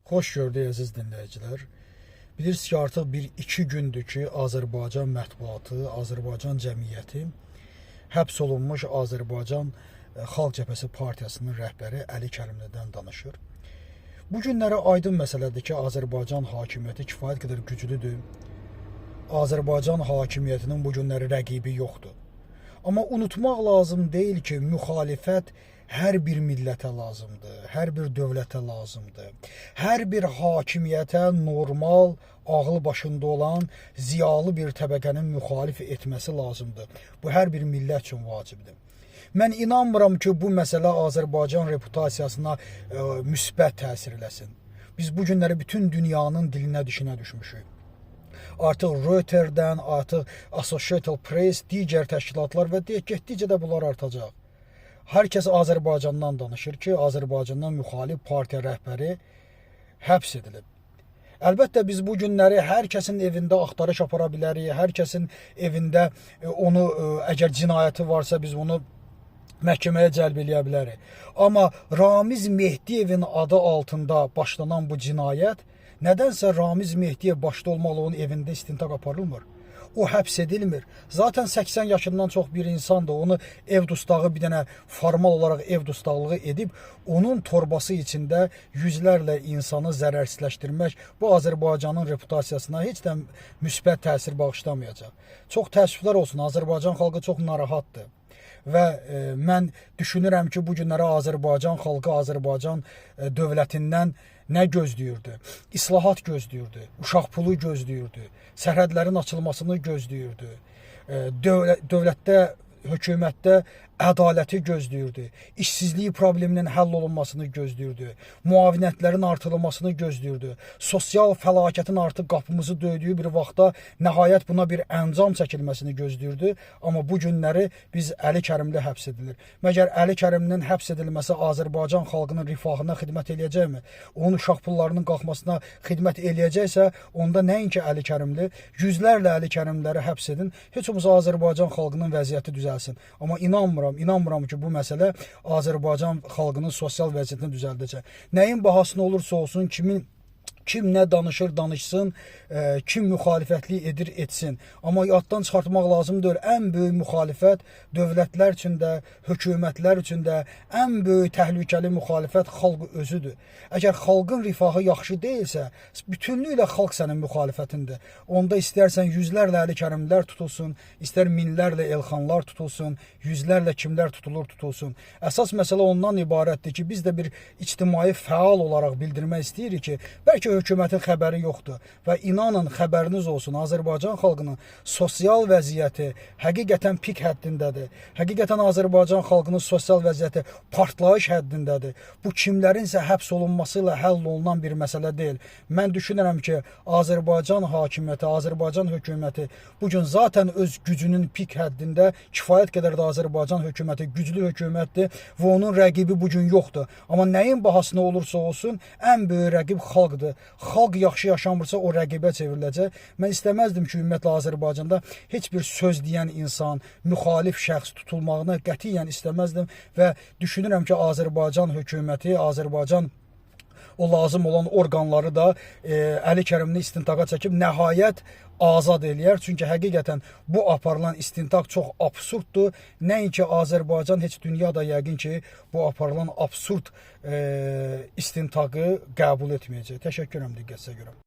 Xoş gördük əziz dinləyicilər. Bilirsiniz ki, artıq 1-2 gündür ki, Azərbaycan mətbuatı, Azərbaycan cəmiyyəti həbs olunmuş Azərbaycan Xalq Cəbhəsi Partiyasının rəhbəri Əli Kərimlidən danışır. Bu günlərə aydın məsələdir ki, Azərbaycan hakimiyyəti kifayət qədər güclüdür. Azərbaycan hakimiyyətinin bu günləri rəqibi yoxdur. Amma unutmaq lazım deyil ki, müxalifət hər bir millətə lazımdır, hər bir dövlətə lazımdır. Hər bir hakimiyyətə normal, ağıl başında olan, ziyalı bir təbəqənin müxalif etməsi lazımdır. Bu hər bir millət üçün vacibdir. Mən inanmıram ki, bu məsələ Azərbaycan reputasiyasına müsbət təsir eləsin. Biz bu günləri bütün dünyanın dilinə dişinə düşmüşük. Artıq Reuters'dən, artıq Associated Press, digər təşkilatlar və getdikcə də bunlar artacaq. Hər kəs Azərbaycandan danışır ki, Azərbaycandan müxalif partiya rəhbəri həbs edilib. Əlbəttə biz bu günləri hər kəsin evində axtarış apara bilərik, hər kəsin evində onu, əgər cinayəti varsa biz onu məhkəməyə cəlb eləyə bilərik. Amma Ramiz Mehdiyevin adı altında başlanan bu cinayət, nədənsə Ramiz Mehdiyev başda olmalı onun evində istintaq aparılmır. O həbs edilmir. Zaten 80 yaşından çox bir insandır. Onu ev dustağı bir dənə formal olaraq ev dustaqlığı edib, onun torbası içində yüzlərlə insanı zərərsizləşdirmək bu Azərbaycanın reputasiyasına heç də müsbət təsir bağışlamayacaq. Çox təəssüflər olsun, Azərbaycan xalqı çox narahatdır. Və mən düşünürəm ki, bu günlərə Azərbaycan xalqı, Azərbaycan dövlətindən nə gözləyirdi? İslahat gözləyirdi, uşaq pulu gözləyirdi, sərhədlərin açılmasını gözləyirdi, dövlətdə, hökumətdə ədaləti gözləyirdi, işsizlik probleminin həll olunmasını gözləyirdi, müavinətlərin artırılmasını gözləyirdi, sosial fəlakətin artıq qapımızı döydüyü bir vaxtda nəhayət buna bir əncam çəkilməsini gözləyirdi. Amma bu günləri biz Əli Kərimli həbs edilir. Məgər Əli Kərimlinin həbs edilməsi Azərbaycan xalqının rifahına xidmət eləyəcəkmi? Onun uşaq pullarının qalxmasına xidmət eləyəcəksə, onda nəinki Əli Kərimli, yüzlərlə Əli Kərimliləri həbs edin, heç olmasa Azərbaycan xalqının vəziyyəti düzəlsin. Amma inanmıram ki, bu məsələ Azərbaycan xalqının sosial vəziyyətini düzəldəcək. Nəyin bahasına olursa olsun, kim nə danışır, danışsın, kim müxalifətlik edir, etsin. Amma yaddan çıxartmaq lazım deyil. Ən böyük müxalifət dövlətlər üçün də, hökumətlər üçün də ən böyük təhlükəli müxalifət xalq özüdür. Əgər xalqın rifahı yaxşı deyilsə, bütünlüklə xalq sənin müxalifətindir. Onda istərsən yüzlərlə Əli Kərimlilər tutulsun, istər minlərlə Elxanlar tutulsun, yüzlərlə kimlər tutulsun. Əsas məsələ ondan ibarətdir ki, biz də bir ictimai fəal olaraq bildirmək istəyirik ki, bəlkə hökumətin xəbəri yoxdur və inanın, xəbəriniz olsun, Azərbaycan xalqının sosial vəziyyəti həqiqətən pik həddindədir. Həqiqətən Azərbaycan xalqının sosial vəziyyəti partlayış həddindədir. Bu kimlərinsə həbs olunması ilə həll olunan bir məsələ deyil. Mən düşünürəm ki, Azərbaycan hakimiyyəti, Azərbaycan hökuməti bugün zaten öz gücünün pik həddində, kifayət qədər də Azərbaycan hökuməti güclü hökumətdir və onun rəqibi bugün yoxdur. Amma nəyin bahasına olursa olsun, ən böyük rəqib xalqdır. Xalq yaxşı yaşamırsa o rəqibə çevriləcək. Mən istəməzdim ki, ümumiyyətlə Azərbaycanda heç bir söz deyən insan, müxalif şəxs tutulmağını qətiyyən istəməzdim və düşünürəm ki, Azərbaycan hökuməti, Azərbaycan o lazım olan orqanları da Əli Kərimli istintaqa çəkib nəhayət azad eləyər. Çünki həqiqətən bu aparılan istintaq çox absurddur. Nəinki Azərbaycan, heç dünyada yəqin ki, bu aparılan absurd istintaqı qəbul etməyəcək. Təşəkkür edirəm diqqətinizə görə.